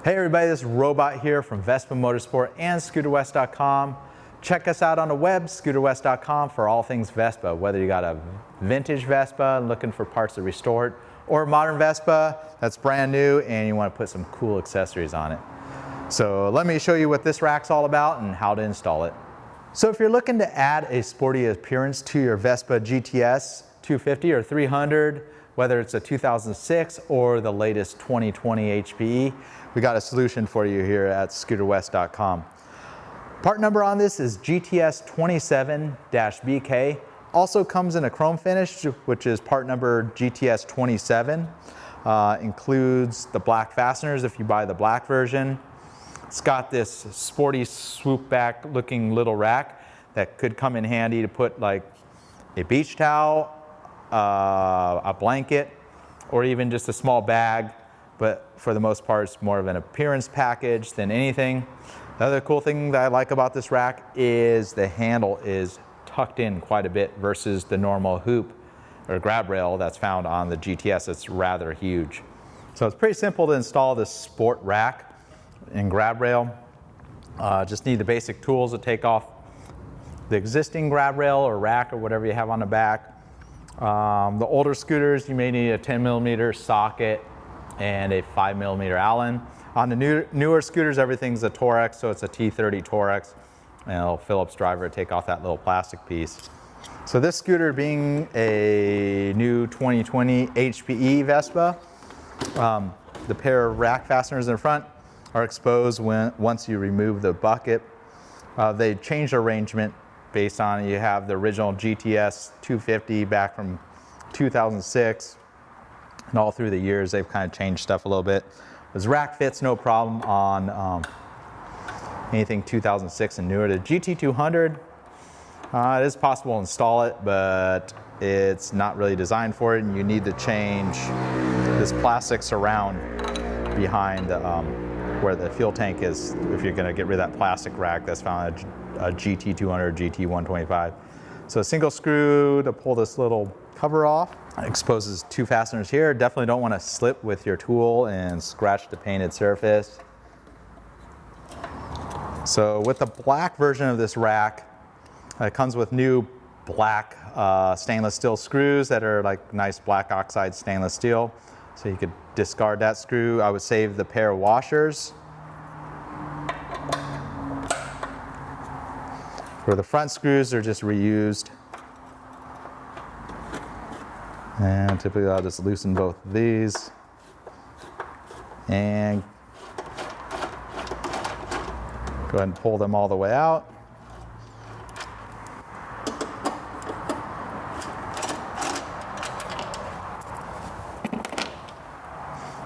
Hey everybody, this is Robot here from Vespa Motorsport and ScooterWest.com. Check us out on the web, ScooterWest.com, for all things Vespa. Whether you got a vintage Vespa and looking for parts to restore it, or a modern Vespa that's brand new and you want to put some cool accessories on it. So let me show you what this rack's all about and how to install it. So if you're looking to add a sporty appearance to your Vespa GTS 250 or 300, whether it's a 2006 or the latest 2020 HPE, we got a solution for you here at ScooterWest.com. Part number on this is GTS 27-BK. Also comes in a chrome finish, which is part number GTS 27. Includes the black fasteners if you buy the black version. It's got this sporty swoop back looking little rack that could come in handy to put like a beach towel, a blanket, or even just a small bag. But for the most part, it's more of an appearance package than anything. The other cool thing that I like about this rack is the handle is tucked in quite a bit versus the normal hoop or grab rail that's found on the GTS. It's rather huge. So it's pretty simple to install this sport rack and grab rail. Just need the basic tools to take off the existing grab rail or rack or whatever you have on the back. The older scooters, you may need a 10mm socket and a 5mm Allen. On the newer scooters, everything's a Torex, so it's a T30 Torex, and a Phillips driver to take off that little plastic piece. So this scooter being a new 2020 HPE Vespa, the pair of rack fasteners in front are exposed once you remove the bucket. They changed arrangement based on, you have the original GTS 250 back from 2006. And all through the years, they've kind of changed stuff a little bit. This rack fits no problem on anything 2006 and newer. The GT200, it is possible to install it, but it's not really designed for it, and you need to change this plastic surround behind where the fuel tank is if you're going to get rid of that plastic rack that's found at a GT200, GT125. So a single screw to pull this little cover off. It exposes two fasteners here. Definitely don't want to slip with your tool and scratch the painted surface. So with the black version of this rack, it comes with new black stainless steel screws that are like nice black oxide stainless steel. So you could discard that screw. I would save the pair of washers. For the front screws, they're just reused. And typically I'll just loosen both of these and go ahead and pull them all the way out.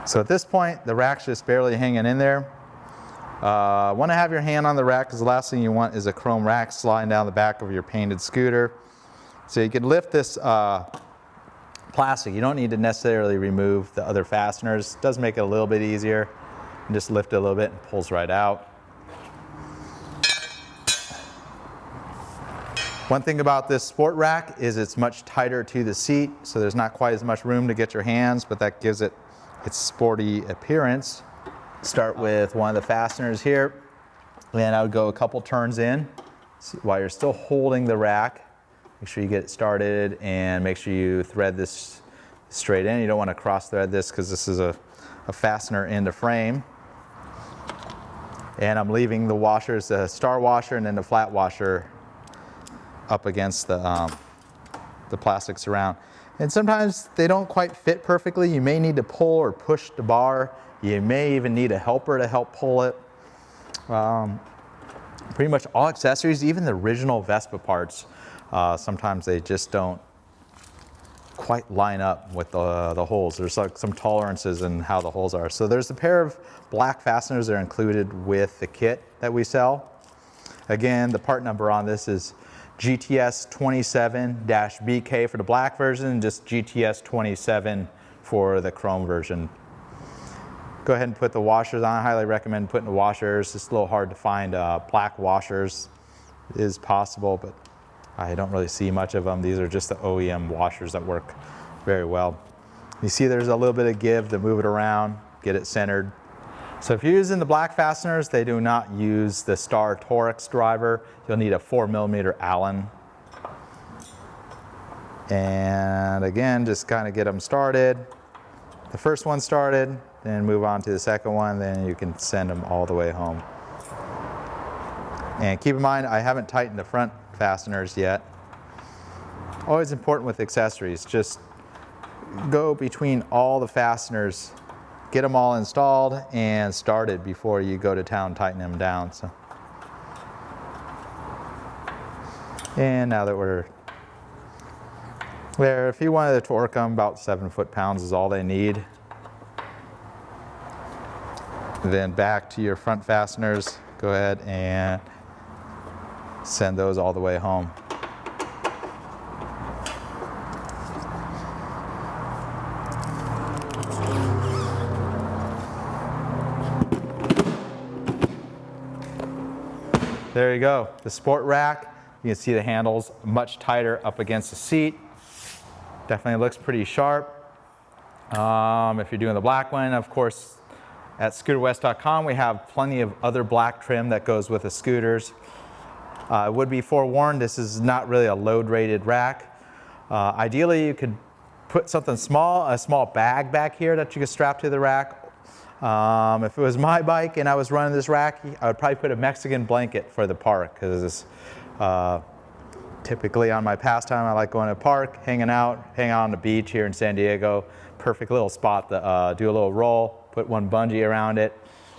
So at this point, the rack's just barely hanging in there. Want to have your hand on the rack because the last thing you want is a chrome rack sliding down the back of your painted scooter. So you can lift this plastic. You don't need to necessarily remove the other fasteners. It does make it a little bit easier. And just lift it a little bit and it pulls right out. One thing about this sport rack is it's much tighter to the seat, so there's not quite as much room to get your hands, but that gives it its sporty appearance. Start with one of the fasteners here, and I would go a couple turns in while you're still holding the rack. Make sure you get it started and make sure you thread this straight in. You don't want to cross thread this because this is a fastener in the frame. And I'm leaving the washers, the star washer and then the flat washer up against the plastic surround. And sometimes they don't quite fit perfectly. You may need to pull or push the bar. You may even need a helper to help pull it. Pretty much all accessories, even the original Vespa parts, sometimes they just don't quite line up with the holes. There's like some tolerances in how the holes are. So there's a pair of black fasteners that are included with the kit that we sell. Again, the part number on this is GTS 27-BK for the black version, and just GTS 27 for the chrome version. Go ahead and put the washers on. I highly recommend putting the washers. It's a little hard to find black washers. It is possible, but I don't really see much of them. These are just the OEM washers that work very well. You see there's a little bit of give to move it around, get it centered. So if you're using the black fasteners, they do not use the Star Torx driver. You'll need a 4mm Allen. And again, just kind of get them started. The first one started, then move on to the second one, then you can send them all the way home. And keep in mind, I haven't tightened the front fasteners yet. Always important with accessories, just go between all the fasteners, get them all installed and started before you go to town tightening them down. So. And now that we're there, if you wanted to torque them, about 7 foot-pounds is all they need. Then back to your front fasteners, go ahead and send those all the way home. There you go, the sport rack. You can see the handles much tighter up against the seat. Definitely looks pretty sharp. If you're doing the black one, of course, at scooterwest.com we have plenty of other black trim that goes with the scooters. Would be forewarned, this is not really a load rated rack. Ideally you could put something small, a small bag back here that you could strap to the rack. If it was my bike and I was running this rack, I would probably put a Mexican blanket for the park, because typically on my pastime I like going to the park, hanging out on the beach here in San Diego. Perfect little spot to do a little roll, put one bungee around it,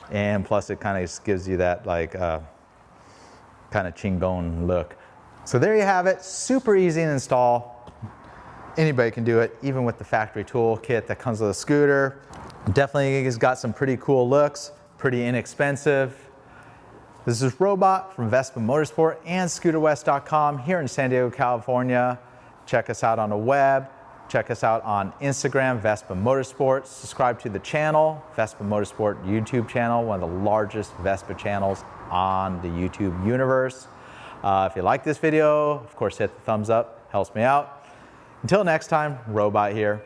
and plus it kind of gives you that like kind of chingon look. So there you have it, super easy to install. Anybody can do it, even with the factory tool kit that comes with a scooter. Definitely has got some pretty cool looks, pretty inexpensive. This is Robot from Vespa Motorsport and ScooterWest.com here in San Diego, California. Check us out on the web. Check us out on Instagram, Vespa Motorsport. Subscribe to the channel, Vespa Motorsport YouTube channel, one of the largest Vespa channels on the YouTube universe. If you like this video, of course, hit the thumbs up, helps me out. Until next time, Robot here.